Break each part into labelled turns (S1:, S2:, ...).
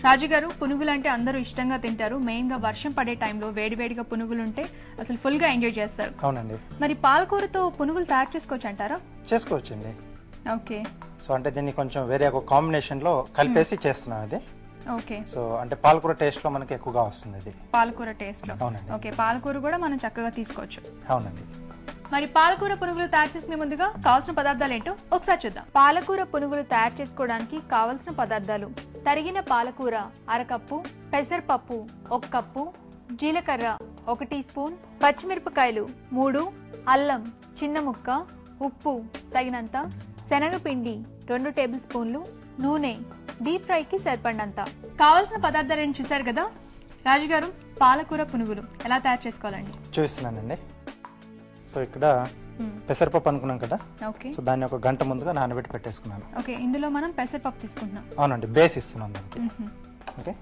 S1: రాజు గారు, పునుగులు అంటే అందరూ ఇష్టంగా తింటారు. మెయిన్ గా వర్షం పడే టైంలో వేడివేడిగా పునుగులు ఉంటే అసలు ఫుల్ గా ఎంజాయ్ చేస్తారు.
S2: అవునండి.
S1: మరి పాలకూరతో పునుగులు తయారు చేసుకోవచ్చు అంటారా?
S2: చేసుకోవచ్చండి.
S1: ఓకే.
S2: సో అంటే దీన్ని కొంచెం వేరే ఒక కాంబినేషన్ లో కలిపేసి చేస్తున్నాం ఇది.
S1: ఓకే.
S2: సో అంటే పాలకూర టేస్ట్ లో మనకి ఎక్కువగా వస్తుంది ఇది.
S1: పాలకూర టేస్ట్ లో.
S2: అవునండి.
S1: ఓకే, పాలకూర కూడా మనం చక్కగా తీసుకోవచ్చు.
S2: అవునండి.
S1: మరి పాలకూర పునుగులు తయారు చేసుకునే ముందుగా కావాల్సిన పదార్థాలు ఏంటో ఒకసారి చూద్దాం. పాలకూర పునుగులు తయారు చేసుకోవడానికి కావలసిన పదార్థాలు: తరిగిన పాలకూర 1/2 కప్పు, పెసరపప్పు 1 కప్పు, జీలకర్ర 1 టీ స్పూన్, పచ్చిమిరపకాయలు 3, అల్లం చిన్న ముక్క, ఉప్పు తగినంత, శనగపిండి 2 టేబుల్ స్పూన్లు, నూనె డీప్ ఫ్రైకి సరిపడినంత. కావాల్సిన పదార్థాలను చూశారు కదా. రాజు గారు, పాలకూర పునుగులు ఎలా తయారు చేసుకోవాలండి?
S2: చూస్తున్నానండి. సో ఇక్కడ పెసరపప్పు అనుకున్నాం కదా.
S1: ఓకే.
S2: సో దాన్ని ఒక గంట ముందుగా నానబెట్టి పెట్టేసుకున్నాను.
S1: ఓకే, ఇందులో మనం పెసరపప్పు తీసుకుంటున్నాం.
S2: అవునండి, బేస్ ఇస్తున్నాం దానికి. ఓకే.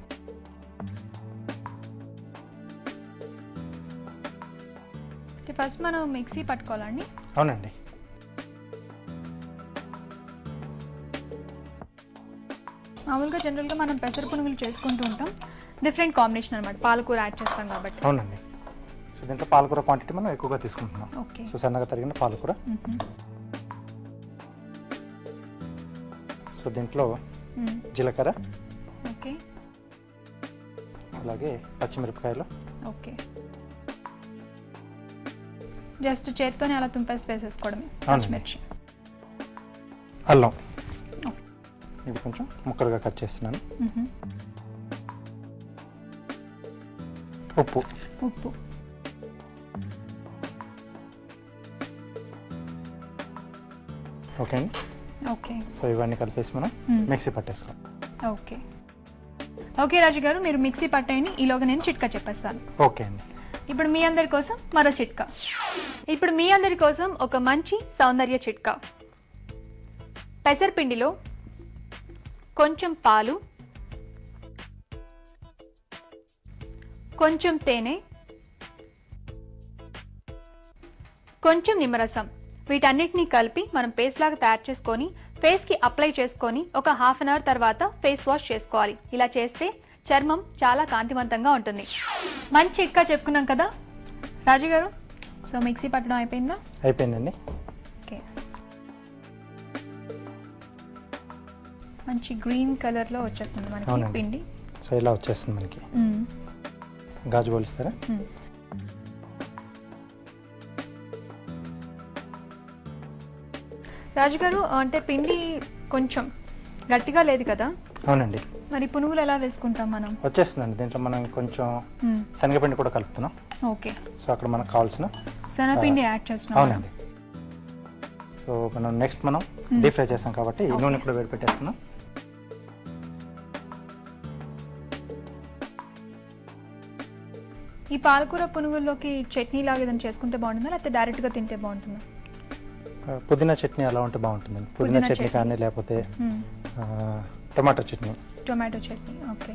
S1: ఫస్ట్ మనం మిక్సీ పట్టుకోవాలండి.
S2: అవునండి.
S1: మామూలుగా జనరల్గా మనం పెసర పునుగులు చేసుకుంటూ ఉంటాం. డిఫరెంట్ కాంబినేషన్ అనమాట, పాలకూర యాడ్ చేస్తాం కాబట్టి.
S2: అవునండి. సో దీంట్లో పాలకూర క్వాంటిటీ మనం ఎక్కువగా తీసుకుంటున్నాం.
S1: ఓకే.
S2: సో సన్నగా తరిగిన పాలకూర. సో దీంట్లో జీలకర్ర,
S1: ఓకే,
S2: అలాగే పచ్చిమిరపకాయలు.
S1: ఓకే. జస్ట్ చేత్తోనే అలా తుంపేసి వేసేసుకోవడమే. పచ్చిమిర్చి,
S2: అల్లం ఇది కొంచెం ముక్కలుగా కట్ చేస్తున్నాను. ఉప్పు, ఓకే అండి.
S1: ఓకే.
S2: సో ఇవన్నీ కలిపేసి మనం మిక్సీ పట్టేసుకోవాలి.
S1: ఓకే. ఓకే రాజు గారు, మీరు మిక్సీ పట్టేయండి. ఈలోగా నేను చిట్కా చెప్పేస్తాను.
S2: ఓకే అండి.
S1: ఇప్పుడు మీ అందరి కోసం మరో చిట్కా. ఇప్పుడు మీ అందరి కోసం ఒక మంచి సౌందర్య చిట్కా. పెసరపిండిలో కొంచెం పాలు, కొంచెం తేనె, కొంచెం నిమ్మరసం, వీటన్నిటిని కలిపి మనం పేస్ట్ లాగా తయారు చేసుకొని ఫేస్ కి అప్లై చేసుకొని ఒక 1/2 అవర్ తర్వాత ఫేస్ వాష్ చేసుకోవాలి. ఇలా చేస్తే చర్మం చాలా కాంతివంతంగా ఉంటుంది. మంచి చిట్కా చెప్పుకున్నాం కదా రాజు గారు. సో మిక్సీ పట్టడం అయిపోయిందా?
S2: అయిపోయిందండి.
S1: ఓకే. మంచి గ్రీన్ కలర్ లో వచ్చేస్తుంది మనకి పిండి.
S2: సో ఇలా వచ్చేస్తుంది మనకి. గాజు పోలిస్తారా?
S1: రాజు గారు, అంటే పిండి కొంచెం గట్టిగా లేదు కదా?
S2: అవునండి.
S1: మరి పునుగులు ఎలా వేసుకుంటాం మనం?
S2: వచ్చేస్తుందండి. దీంట్లో మనం కొంచెం శనగపిండి కూడా కలుపుతున్నాం.
S1: ఓకే.
S2: సో అక్కడ మనకు కావాల్సిన
S1: శనగపిండి యాడ్ చేస్తున్నాం.
S2: అవునండి. సో మనం నెక్స్ట్ మనం డీప్ ఫ్రై చేస్తాం కాబట్టి నూనె కూడా వేడి పెట్టేస్తున్నాం.
S1: ఈ పాలకూర పునుగుల్లోకి చట్నీ లాగా ఏదైనా చేసుకుంటే బాగుంటుందా, లేకపోతే డైరెక్ట్ గా తింటే బాగుంటుందా?
S2: పుదీనా చట్నీ అలా ఉంటే బాగుంటుందండి. పుదీనా చట్నీ కానీ లేకపోతే tomato chutney.
S1: Tomato chutney. Okay.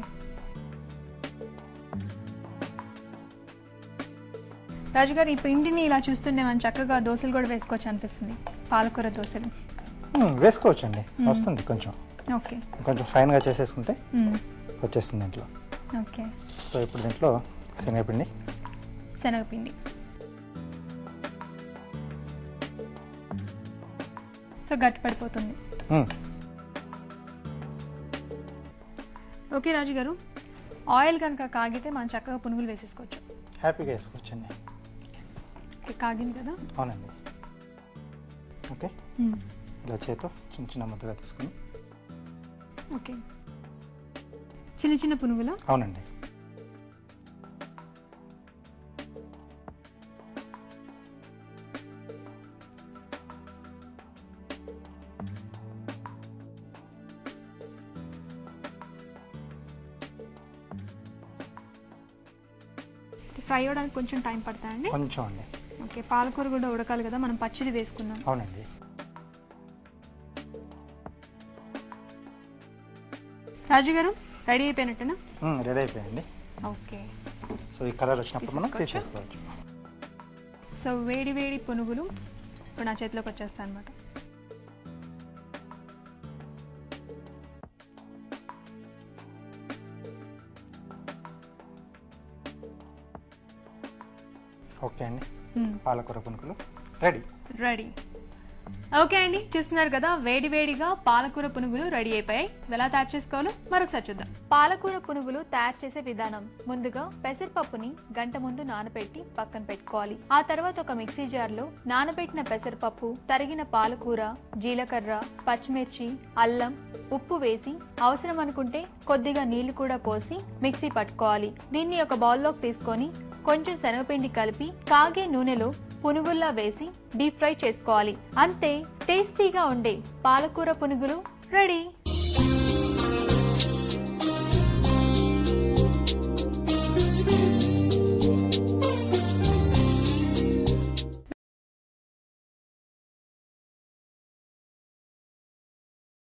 S1: రాజుగారు, ఈ పిండిని ఇలా చూస్తుంటే మనం చక్కగా దోశలు కూడా వేసుకోవచ్చు అనిపిస్తుంది. పాలకూర దోశలు
S2: వేసుకోవచ్చండి, వస్తుంది కొంచెం.
S1: ఓకే.
S2: కొంచెం ఫైన్గా చేసేసుకుంటే వచ్చేస్తుంది దీంట్లో.
S1: ఓకే.
S2: సో ఇప్పుడు దీంట్లో శనగపిండి.
S1: సో గట్టి పడిపోతుంది. ఓకే రాజు గారు, ఆయిల్ కనుక కాగితే మనం చక్కగా పునుగులు వేసేసుకోవచ్చు.
S2: హ్యాపీగా వేసుకోవచ్చండి.
S1: కాగింది కదా?
S2: అవునండి. ఓకే. ఇలా చేతో చిన్న చిన్న ముద్దగా తీసుకుని.
S1: ఓకే. చిన్న చిన్న పునుగులు.
S2: అవునండి.
S1: ఫ్రై అవ్వడానికి కొంచెం టైం పడతాయండి?
S2: కొంచెం అండి.
S1: ఓకే. పాలకూర కూడా ఉడకాలి కదా, మనం పచ్చిది వేసుకుందాం.
S2: అవునండి.
S1: రాజు గారు, రెడీ అయిపోయినట్టేనా?
S2: రెడీ అయిపోయింది.
S1: ఓకే.
S2: సో ఈ కలర్ వచ్చినప్పుడు మనం తీసేసుకోవచ్చు.
S1: సో వేడి వేడి పునుగులు ఇప్పుడు నా చేతిలోకి వచ్చేస్తాయి అన్నమాట.
S2: ఓకే అండి, పాలకూర పునుగులు రెడీ.
S1: రెడీ. ఓకే అండి, చూస్తున్నారు కదా వేడి వేడిగా పాలకూర పునుగులు రెడీ అయిపోయాయి. ఎలా తయారు చేసుకోవాలో మరొకసారి చూద్దాం. పాలకూర పునుగులు తయారు చేసే విధానం: ముందుగా పెసరపప్పుని గంట ముందు నానబెట్టి పక్కన పెట్టుకోవాలి. ఆ తర్వాత ఒక మిక్సీ జార్ లో నానబెట్టిన పెసరపప్పు, తరిగిన పాలకూర, జీలకర్ర, పచ్చిమిర్చి, అల్లం, ఉప్పు వేసి అవసరం అనుకుంటే కొద్దిగా నీళ్లు కూడా పోసి మిక్సీ పట్టుకోవాలి. దీన్ని ఒక బౌల్లోకి తీసుకొని కొంచెం శనగపిండి కలిపి కాగే నూనెలో పునుగుల్లా వేసి డీప్ ఫ్రై చేసుకోవాలి. అంతే, టేస్టీగా ఉండే పాలకూర పునుగులు రెడీ.